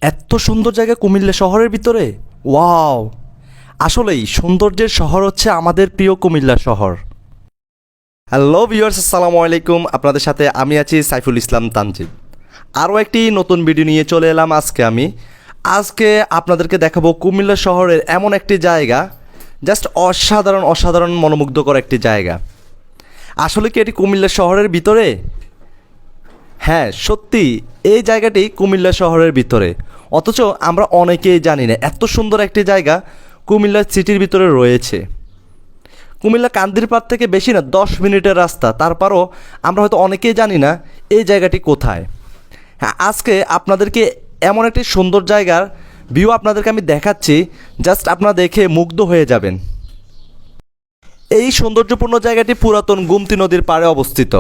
এত সুন্দর জায়গা কুমিল্লা শহরের ভিতরে, ওয়াও! আসলেই সৌন্দর্যের শহর হচ্ছে আমাদের প্রিয় কুমিল্লা শহর। হ্যালো ভিউয়ার্স, আসসালামু আলাইকুম। আপনাদের সাথে আমি আছি সাইফুল ইসলাম তানজিদ। আরও একটি নতুন ভিডিও নিয়ে চলে এলাম আজকে আপনাদেরকে দেখাবো কুমিল্লা শহরের এমন একটি জায়গা, জাস্ট অসাধারণ মনোমুগ্ধকর একটি জায়গা। আসলে কি এটি কুমিল্লা শহরের ভিতরে? হ্যাঁ, সত্যি এই জায়গাটি কুমিল্লা শহরের ভিতরে, অথচ আমরা অনেকেই জানি না এত সুন্দর একটি জায়গা কুমিল্লা সিটির ভিতরে রয়েছে। কুমিল্লা কান্দিরপাড় থেকে বেশি না 10 মিনিটের রাস্তা, তারপরও আমরা হয়তো অনেকেই জানি না এই জায়গাটি কোথায়। হ্যাঁ, আজকে আপনাদেরকে এমন একটি সুন্দর জায়গার ভিউ আপনাদেরকে আমি দেখাচ্ছি, জাস্ট আপনারা দেখে মুগ্ধ হয়ে যাবেন। এই সৌন্দর্যপূর্ণ জায়গাটি পুরাতন গুমতি নদীর পাড়ে অবস্থিত।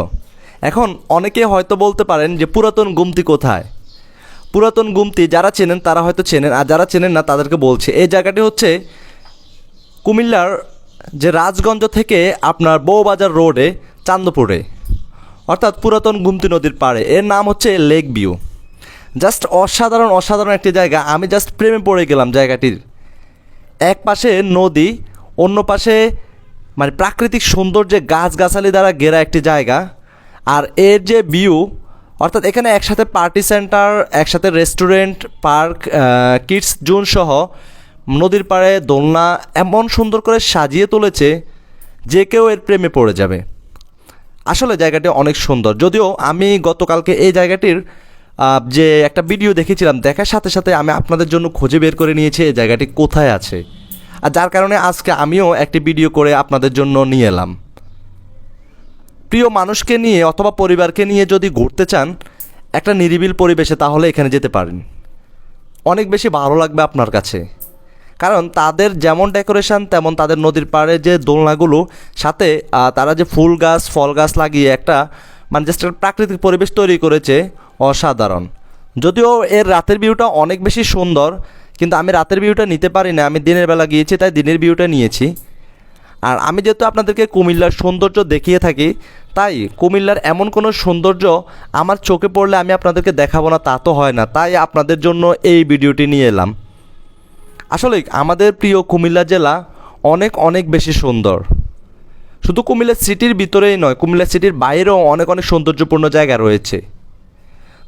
এখন অনেকে হয়তো বলতে পারেন যে পুরাতন গুমতি কোথায়। পুরাতন গুমতি যারা চেনেন তারা হয়তো চেনেন, আর যারা চেনেন না তাদেরকে বলছে এই জায়গাটি হচ্ছে কুমিল্লার যে রাজগঞ্জ থেকে আপনার বউবাজার রোডে চান্দপুরে, অর্থাৎ পুরাতন গুমতি নদীর পাড়ে। এর নাম হচ্ছে লেক ভিউ। জাস্ট অসাধারণ একটি জায়গা। আমি জাস্ট প্রেমে পড়ে গেলাম জায়গাটির। এক পাশে নদী, অন্য পাশে মানে প্রাকৃতিক সৌন্দর্যে গাছগাছালি দ্বারা ঘেরা একটি জায়গা। আর এর যে ভিউ, অর্থাৎ এখানে একসাথে পার্টি সেন্টার, একসাথে রেস্টুরেন্ট, পার্ক, কিডস জোন সহ নদীর পাড়ে দোলনা এমন সুন্দর করে সাজিয়ে তুলেছে যে কেউ এর প্রেমে পড়ে যাবে। আসলে জায়গাটি অনেক সুন্দর। যদিও আমি গতকালকে এই জায়গাটির যে একটা ভিডিও দেখেছিলাম, দেখার সাথে সাথে আমি আপনাদের জন্য খুঁজে বের করে নিয়েছি এই জায়গাটি কোথায় আছে, আর যার কারণে আজকে আমিও একটি ভিডিও করে আপনাদের জন্য নিয়ে এলাম। প্রিয় মানুষকে নিয়ে অথবা পরিবারকে নিয়ে যদি ঘুরতে চান একটা নিরিবিল পরিবেশে, তাহলে এখানে যেতে পারেন। অনেক বেশি ভালো লাগবে আপনার কাছে, কারণ তাদের যেমন ডেকোরেশন তেমন তাদের নদীর পাড়ে যে দোলনাগুলো, সাথে তারা যে ফুল গাছ ফল গাছ লাগিয়ে একটা মানে জাস্ট একটা প্রাকৃতিক পরিবেশ তৈরি করেছে, অসাধারণ। যদিও এর রাতের ভিউটা অনেক বেশি সুন্দর, কিন্তু আমি রাতের ভিউটা নিতে পারি না, আমি দিনের বেলা গিয়েছি তাই দিনের ভিউটা নিয়েছি। আর আমি যেহেতু আপনাদেরকে কুমিল্লার সৌন্দর্য দেখিয়ে থাকি, তাই কুমিল্লার এমন কোনো সৌন্দর্য আমার চোখে পড়লে আমি আপনাদেরকে দেখাবো না তা তো হয় না, তাই আপনাদের জন্য এই ভিডিওটি নিয়ে এলাম। আসলে আমাদের প্রিয় কুমিল্লা জেলা অনেক বেশি সুন্দর। শুধু কুমিল্লা সিটির ভিতরেই নয়, কুমিল্লা সিটির বাইরেও অনেক সৌন্দর্যপূর্ণ জায়গা রয়েছে।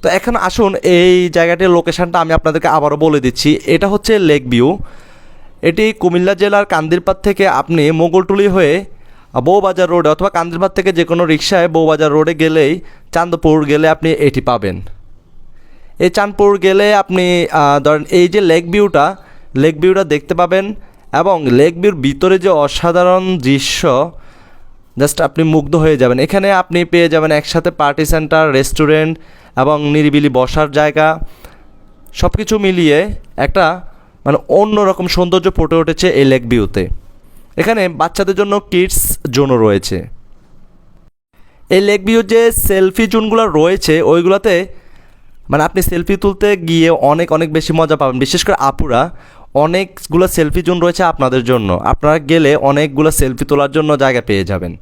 তো এখন আসুন এই জায়গাটির লোকেশানটা আমি আপনাদেরকে আবারও বলে দিচ্ছি। এটা হচ্ছে লেক ভিউ। এটি কুমিল্লা জেলার কান্দিরপাড় থেকে আপনি মোগলটুলি হয়ে বউবাজার রোডে অথবা কান্দিরপাড় থেকে যে কোনো রিক্সায় বউবাজার রোডে গেলেই চাঁদপুর গেলে আপনি এটি পাবেন। এই চাঁদপুর গেলে আপনি ধরেন এই যে লেক ভিউটা দেখতে পাবেন, এবং লেক ভিউর ভিতরে যে অসাধারণ দৃশ্য, জাস্ট আপনি মুগ্ধ হয়ে যাবেন। এখানে আপনি পেয়ে যাবেন একসাথে পার্টি সেন্টার, রেস্টুরেন্ট এবং নিরিবিলি বসার জায়গা, সব কিছু মিলিয়ে একটা মানে অন্যরকম সৌন্দর্য ফুটে উঠেছে এই লেক ভিউতে। এখানে বাচ্চাদের জন্য কিডস জোনও রয়েছে। এই লেক ভিউ যে সেলফি জোনগুলো রয়েছে ওইগুলোতে মানে আপনি সেলফি তুলতে গিয়ে অনেক বেশি মজা পাবেন। বিশেষ করে আপুরা, অনেকগুলো সেলফি জোন রয়েছে আপনাদের জন্য। আপনারা গেলে অনেকগুলো সেলফি তোলার জন্য জায়গা পেয়ে যাবেন।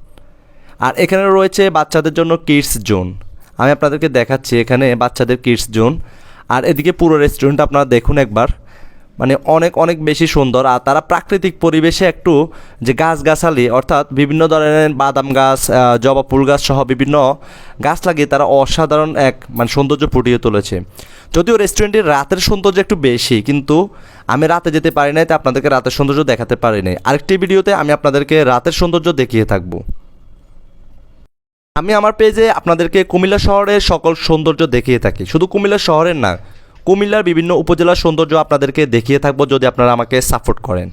আর এখানে রয়েছে বাচ্চাদের জন্য কিডস জোন। আমি আপনাদেরকে দেখাচ্ছি এখানে বাচ্চাদের কিডস জোন। আর এদিকে পুরো রেস্টুরেন্ট আপনারা দেখুন একবার, মানে অনেক বেশি সুন্দর। আর তারা প্রাকৃতিক পরিবেশে একটু যে গাছগাছালি, অর্থাৎ বিভিন্ন ধরনের বাদাম গাছ, জবা ফুল গাছ সহ বিভিন্ন গাছ লাগিয়ে তারা অসাধারণ এক মানে সৌন্দর্য ফুটিয়ে তুলেছে। যদিও রেস্টুরেন্টের রাতের সৌন্দর্য একটু বেশি, কিন্তু আমি রাতে যেতে পারি নাই, তাই আপনাদেরকে রাতের সৌন্দর্য দেখাতে পারি নাই। আরেকটি ভিডিওতে আমি আপনাদেরকে রাতের সৌন্দর্য দেখিয়ে থাকবো। আমি আমার পেজে আপনাদেরকে কুমিল্লা শহরের সকল সৌন্দর্য দেখিয়ে থাকি। শুধু কুমিল্লা শহরের না, কুমিল্লার বিভিন্ন উপজেলার সৌন্দর্য আপনাদেরকে দেখিয়ে থাকবো যদি আপনারা আমাকে সাপোর্ট করেন।